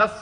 10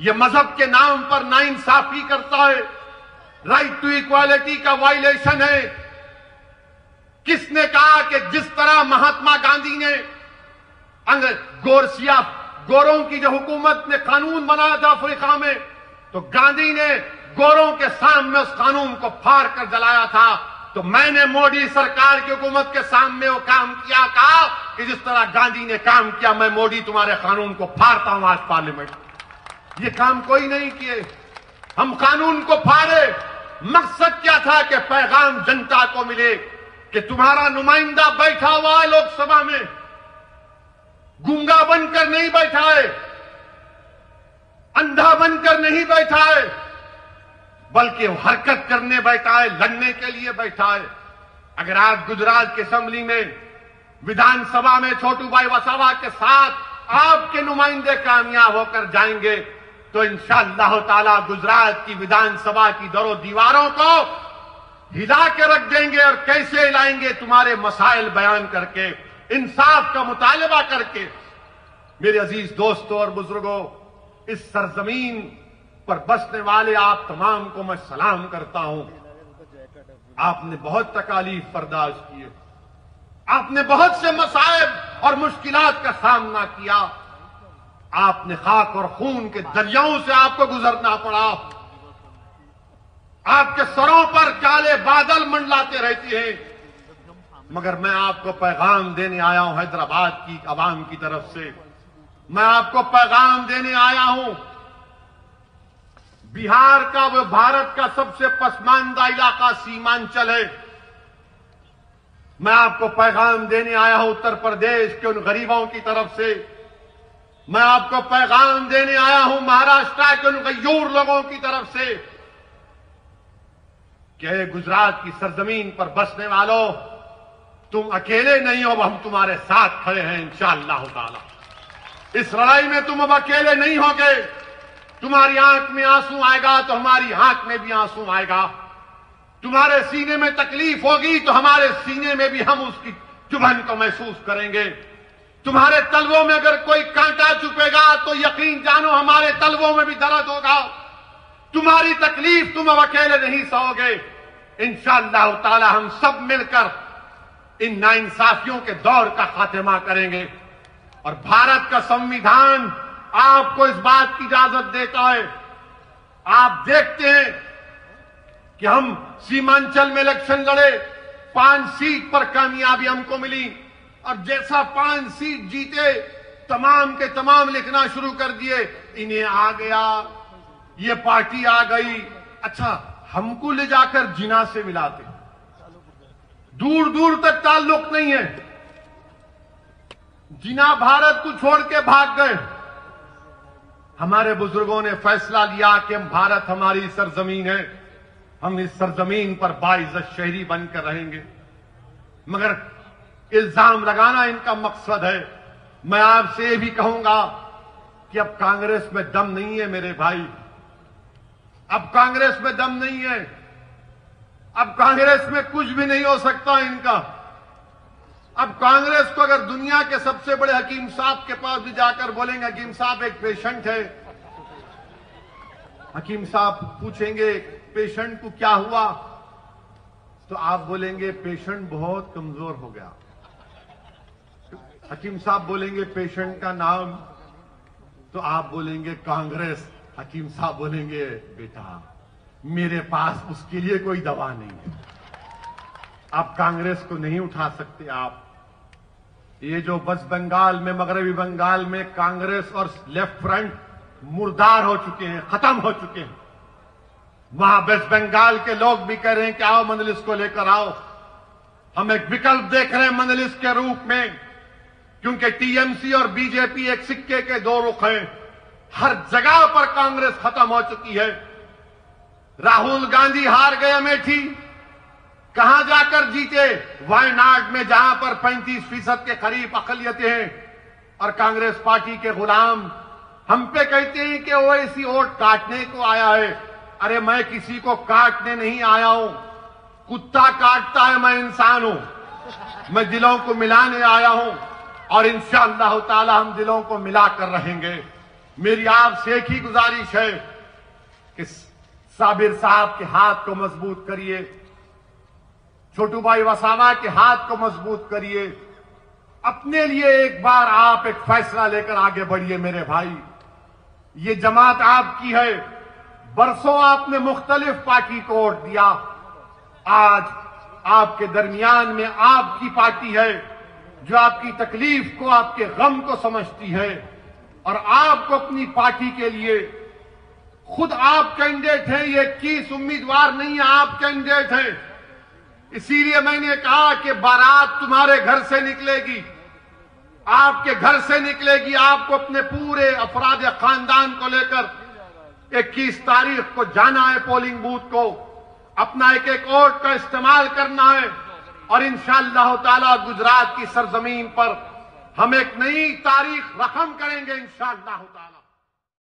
یہ مذہب کے نام پر ناانصافی کرتا ہے، رائٹ ٹو ایکوالٹی کا وائلیشن ہے۔ کس نے کہا کہ جس طرح مہاتما گاندھی نے گوروں کی جو حکومت نے قانون بنایا تھا افریقہ میں، تو گاندھی نے گوروں کے سامنے اس قانون کو پھاڑ کر جلایا تھا، تو میں نے مودی سرکار کی حکومت کے سامنے وہ کام کیا، کہا کہ جس طرح گاندھی نے کام کیا میں مودی تمہارے قانون کو پھاڑتا ہوں آج پارلیمنٹ۔ یہ کام کوئی نہیں کیے، ہم قانون کو پھاڑے۔ مقصد کیا تھا کہ پیغام جنتا کو ملے کہ تمہارا نمائندہ بیٹھا ہوا ہے لوک سبھا میں، گونگا بن کر نہیں بیٹھا ہے، اندھا بن کر نہیں بیٹھا ہے، بلکہ وہ حرکت کرنے بیٹھا ہے، لڑنے کے لیے بیٹھا ہے۔ اگر آج گجرات کی اسمبلی میں ودھان سبھا میں چھوٹو بھائی وسوا کے ساتھ آپ کے نمائندے کامیاب ہو کر جائیں گے تو انشاءاللہ تعالی گجرات کی ودھان سبھا کی در و دیواروں کو ہلا کے رکھ دیں گے۔ اور کیسے ہلائیں گے؟ تمہارے مسائل بیان کر کے، انصاف کا مطالبہ کر کے۔ میرے عزیز دوستوں اور بزرگوں، اس سرزمین پر بسنے والے آپ تمام کو میں سلام کرتا ہوں۔ آپ نے بہت تکالیف برداشت کیے، آپ نے بہت سے مصائب اور مشکلات کا سامنا کیا، آپ نے خاک اور خون کے دریاؤں سے آپ کو گزرنا پڑا، آپ کے سروں پر کالے بادل منڈلاتے رہتے ہیں، مگر میں آپ کو پیغام دینے آیا ہوں حیدرآباد کی عوام کی طرف سے، میں آپ کو پیغام دینے آیا ہوں۔ بہار کا وہ بھارت کا سب سے پسماندہ علاقہ سیمانچل ہے، میں آپ کو پیغام دینے آیا ہوں اتر پردیش کے ان غریبوں کی طرف سے، میں آپ کو پیغام دینے آیا ہوں مہاراشٹر کے ان غیور لوگوں کی طرف سے کہ اے گجرات کی سرزمین پر بسنے والوں، تم اکیلے نہیں ہو، ہم تمہارے ساتھ کھڑے ہیں انشاءاللہ تعالی۔ اس لڑائی میں تم اب اکیلے نہیں ہوگے، تمہاری آنکھ میں آنسو آئے گا تو ہماری آنکھ میں بھی آنسو آئے گا، تمہارے سینے میں تکلیف ہوگی تو ہمارے سینے میں بھی ہم اس کی چبھن کو محسوس کریں گے، تمہارے تلووں میں اگر کوئی کانٹا چپے گا تو یقین جانو ہمارے تلووں میں بھی درد ہوگا، تمہاری تکلیف تم اب اکیلے نہیں سہو گے۔ انشاءاللہ تعالی ہم سب مل کر ان ناانصافیوں کے دور کا خاتمہ کریں گے، اور بھارت کا سنویدھان آپ کو اس بات کی اجازت دیتا ہے۔ آپ دیکھتے ہیں کہ ہم سیمانچل میں الیکشن لڑے، 5 سیٹ پر کامیابی ہم کو ملی، اور جیسا 5 سیٹ جیتے تمام کے تمام لکھنا شروع کر دیے، انہیں آ گیا، یہ پارٹی آ گئی۔ اچھا، ہم کو لے جا کر جنا سے ملاتے، دور دور تک تعلق نہیں ہے، جنا بھارت کو چھوڑ کے بھاگ گئے۔ ہمارے بزرگوں نے فیصلہ لیا کہ بھارت ہماری سرزمین ہے، ہم اس سرزمین پر باعزت شہری بن کر رہیں گے، مگر الزام لگانا ان کا مقصد ہے۔ میں آپ سے یہ بھی کہوں گا کہ اب کانگریس میں دم نہیں ہے میرے بھائی، اب کانگریس میں دم نہیں ہے، اب کانگریس میں کچھ بھی نہیں ہو سکتا ان کا۔ اب کانگریس کو اگر دنیا کے سب سے بڑے حکیم صاحب کے پاس بھی جا کر بولیں گے حکیم صاحب ایک پیشنٹ ہے، حکیم صاحب پوچھیں گے پیشنٹ کو کیا ہوا، تو آپ بولیں گے پیشنٹ بہت کمزور ہو گیا۔ حکیم صاحب بولیں گے پیشنٹ کا نام، تو آپ بولیں گے کانگریس۔ حکیم صاحب بولیں گے بیٹا میرے پاس اس کے لیے کوئی دوا نہیں ہے، آپ کانگریس کو نہیں اٹھا سکتے۔ آپ یہ جو ویسٹ بنگال میں، مغربی بنگال میں کانگریس اور لیفٹ فرنٹ مردار ہو چکے ہیں، ختم ہو چکے ہیں، وہاں ویسٹ بنگال کے لوگ بھی کہہ رہے ہیں کہ آؤ مجلس کو لے کر آؤ۔ ہم ایک وکلپ دیکھ رہے ہیں مجلس کے روپ میں، کیونکہ ٹی ایم سی اور بی جے پی ایک سکے کے دو رخ ہیں، ہر جگہ پر کانگریس ختم ہو چکی ہے۔ راہل گاندھی ہار گئے امیٹھی، کہاں جا کر جیتے؟ وائناڈ میں، جہاں پر 35% کے قریب اقلیتیں ہیں، اور کانگریس پارٹی کے غلام ہم پہ کہتے ہیں کہ اویسی ووٹ کاٹنے کو آیا ہے۔ ارے میں کسی کو کاٹنے نہیں آیا ہوں، کتا کاٹتا ہے، میں انسان ہوں، میں دلوں کو ملانے آیا ہوں، اور انشاءاللہ تعالی ہم دلوں کو ملا کر رہیں گے۔ میری آپ سے ایک ہی گزارش ہے کہ صابر صاحب کے ہاتھ کو مضبوط کریے، چھوٹو بھائی وسامہ کے ہاتھ کو مضبوط کریے، اپنے لیے ایک بار آپ ایک فیصلہ لے کر آگے بڑھیے میرے بھائی۔ یہ جماعت آپ کی ہے، برسوں آپ نے مختلف پارٹی کو ووٹ دیا، آج آپ کے درمیان میں آپ کی پارٹی ہے جو آپ کی تکلیف کو، آپ کے غم کو سمجھتی ہے اور آپ کو اپنی پارٹی کے لیے، خود آپ کینڈیڈیٹ ہیں، یہ 21 امیدوار نہیں ہیں، آپ کینڈیڈیٹ ہیں۔ اسی لیے میں نے کہا کہ بارات تمہارے گھر سے نکلے گی، آپ کے گھر سے نکلے گی، آپ کو اپنے پورے افراد خاندان کو لے کر 21 تاریخ کو جانا ہے پولنگ بوتھ کو، اپنا ایک ایک ووٹ کا استعمال کرنا ہے اور انشاءاللہ تعالی گجرات کی سرزمین پر ہم ایک نئی تاریخ رقم کریں گے انشاءاللہ تعالی۔